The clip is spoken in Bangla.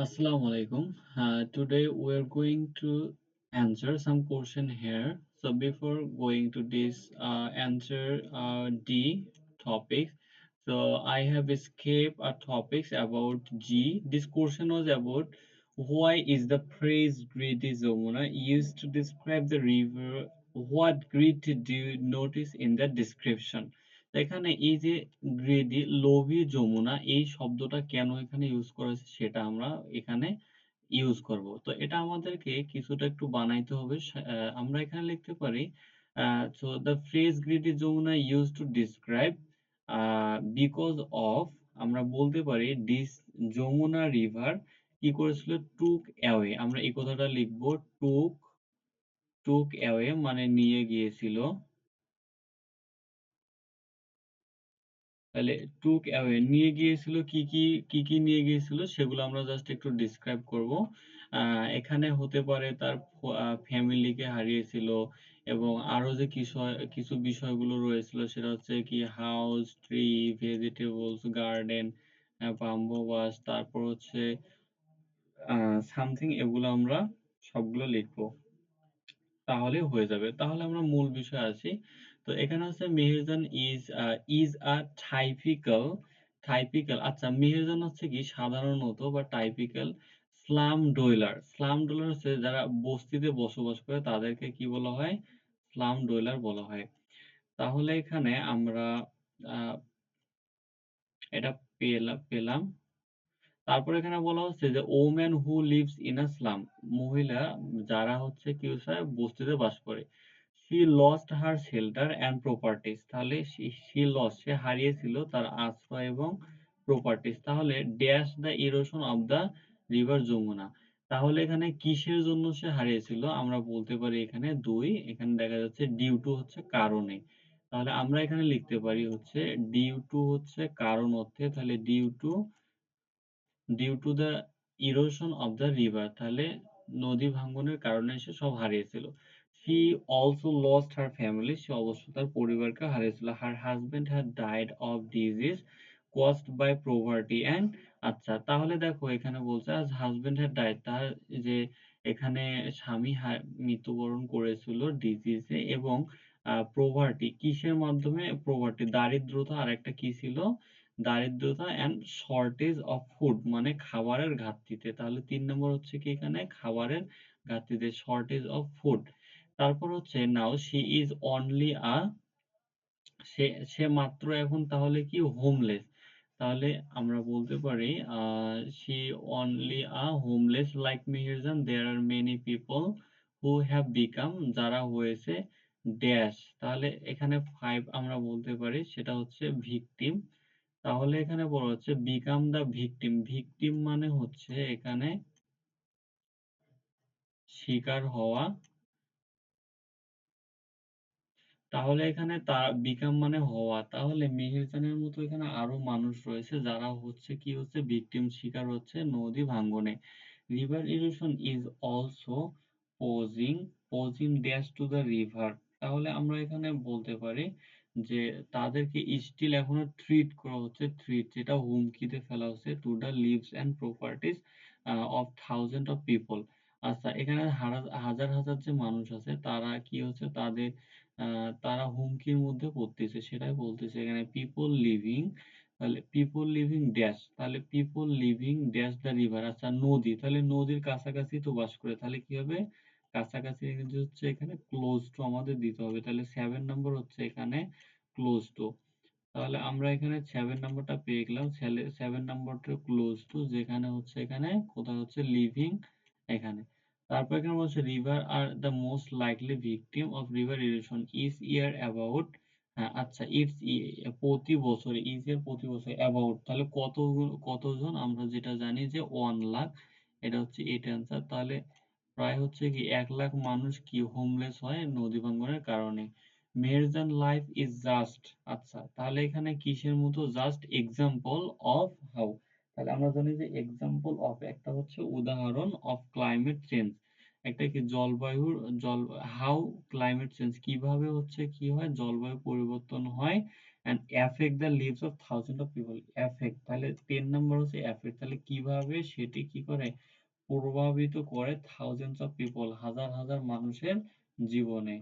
Assalamu alaikum. Today we are going to answer some question here. So before going to this answer D topics, so I have escaped topics about G. This question was about why is the phrase greedy Yamuna used to describe the river? What greed do you notice in the description? এখানে এই যে গ্রেডি লোভী যমুনা এই শব্দটা কেন এখানে ইউজ করা হয়েছে সেটা আমরা এখানে ইউজ করব। তো এটা আমাদেরকে কিছুটা একটু বানাইতে হবে। আমরা এখানে লিখতে পারি so the phrase greedy Jamuna used to describe because of আমরা বলতে পারি this যমুনা river কি করেছিল took away আমরা এই কথাটা লিখব took away মানে নিয়ে গিয়েছিল। তাহলে took away নিয়ে গিয়েছিল কি নিয়ে গিয়েছিল সেগুলো আমরা জাস্ট একটু ডিসক্রাইব করব। এখানে হতে পারে তার ফ্যামিলিকে হারিয়েছিল এবং আরো যে কিছু বিষয়গুলো রয়েছিল সেটা হচ্ছে কি house, tree, vegetables, garden, bamboo bus, তারপর হচ্ছে সামথিং এগুলো আমরা সবগুলো লিখবো। তাহলে হয়ে যাবে। তাহলে আমরা মূল বিষয়ে আসি। তো এখানে হচ্ছে মেহেরজান ইজ আ টাইপিক্যাল আচ্ছা মেহেরজান হচ্ছে কি সাধারণত বা টাইপিক্যাল স্লাম ডোয়েলার। স্লাম ডোয়েলার হচ্ছে যারা বস্তিতে বসবাস করে তাদেরকে কি বলা হয়? স্লাম ডোয়েলার বলা হয়। তাহলে এখানে আমরা আ এটা পেলাম। তারপর এখানে বলা হচ্ছে যে woman who lives in a slum মহিলা যারা হচ্ছে কি হচ্ছে বস্তিতে বাস করে। She lost her shelter and properties তাহলে সে হারিয়েছিল তার আশ্রয় এবং প্রপার্টিজ তাহলে dash the erosion of the river Yamuna তাহলে এখানে কিসের জন্য সে হারিয়েছিল আমরা বলতে পারি এখানে দুই এখানে দেখা যাচ্ছে ডিউ টু হচ্ছে কারণে তাহলে আমরা এখানে লিখতে পারি হচ্ছে ডিউ টু হচ্ছে কারণ অর্থে তাহলে due to the erosion of the river তাহলে নদী ভাঙ্গনের কারণে সে সব হারিয়েছিল। She also lost her family সে অবশ্য তার পরিবারকে হারিয়েছিল। Her husband had died of disease caused by poverty and আচ্ছা তাহলে দেখো এখানে বলছে আজ হাজবেন্ড হ্যাড ডাইড তার যে এখানে স্বামী মৃত্যুবরণ করেছিল ডিজিজে এবং প্রভার্টি কিসের মাধ্যমে প্রভার্টি দারিদ্রতা আর একটা কি ছিল দারিদ্রতা অ্যান্ড শর্টেজ অফ ফুড মানে খাবারের ঘাটতিতে তাহলে ৩ নম্বর হচ্ছে কি এখানে খাবারের ঘাটতিতে শর্টেজ অফ ফুড তারপর হচ্ছে now she is only a সে সে মাত্র এখন তাহলে কি হোমলেস তাহলে আমরা বলতে পারি she only a homeless like Mihirjan there are many people who have become যারা হয়েছে ড্যাশ তাহলে এখানে 5 আমরা বলতে পারি সেটা হচ্ছে ভিকটিম তাহলে এখানে বলা হচ্ছে বিকাম দ্য ভিকটিম ভিকটিম মানে হচ্ছে এখানে শিকার হওয়া তাহলে এখানে তারা বিকাম মানে হওয়া তাহলে মিহিরজানের মতো এখানে আরো মানুষ রয়েছে যারা হচ্ছে কি হচ্ছে ভিকটিম শিকার হচ্ছে নদী ভাঙ্গনে river erosion is also posing dash to the river তাহলে আমরা এখানে বলতে পারি যে তাদেরকে স্টিল এখনো ট্রিট করা হচ্ছে ট্রিট যেটা হুমকিতে ফেলা হচ্ছে to the lives and properties of thousand of people আচ্ছা এখানে হাজার হাজার যে মানুষ আছে তারা কি হচ্ছে তারা হুমকির মধ্যে পড়তেছে সেটাই বলতেছে এখানে পিপল লিভিং তাহলে পিপল লিভিং ড্যাশ তাহলে people living dash the river আচ্ছা নদী তাহলে নদীর কাছাকাছি তো বাস করে তাহলে কি হবে কাছাকাছি কিন্তু হচ্ছে এখানে ক্লোজ টু আমাদের দিতে হবে তাহলে 7 নম্বর হচ্ছে এখানে ক্লোজ টু তাহলে আমরা এখানে 7 নাম্বারটা পেয়ে গেলাম 7 নাম্বারটা ক্লোজ টু যেখানে হচ্ছে এখানে কোথায় হচ্ছে লিভিং এখানে তারপর এখানে বলছে river are the most likely victim of river erosion each year about হ্যাঁ আচ্ছা প্রতি বছর ইচ ইয়ার প্রতি বছর অ্যাবাউট তাহলে কতজন আমরা যেটা জানি যে 1 লাখ এটা হচ্ছে এইট অ্যান্সার তাহলে প্রায় হচ্ছে কি 1 লাখ মানুষ কি হোমলেস হয় নদী ভাঙ্গনের কারণে মেহেরজান লাইফ ইজ জাস্ট আচ্ছা তাহলে এখানে কিসের মতো জাস্ট এক্সাম্পল অফ হাউ তাহলে আমরা জানি যে এক্সাম্পল অফ একটা হচ্ছে উদাহরণ অফ ক্লাইমেট চেঞ্জ একটা কি জলবায়ুর জল হাউ ক্লাইমেট চেঞ্জ কিভাবে হচ্ছে কি হয় জলবায়ু পরিবর্তন হয় and effect the lives of thousand of people. Effect তাহলে 10 নাম্বার হচ্ছে এফেক্ট। তাহলে কিভাবে সেটি কি করে? প্রভাবিত করে থাউজেন্ডস অফ পিপল হাজার, হাজার মানুষের জীবনে।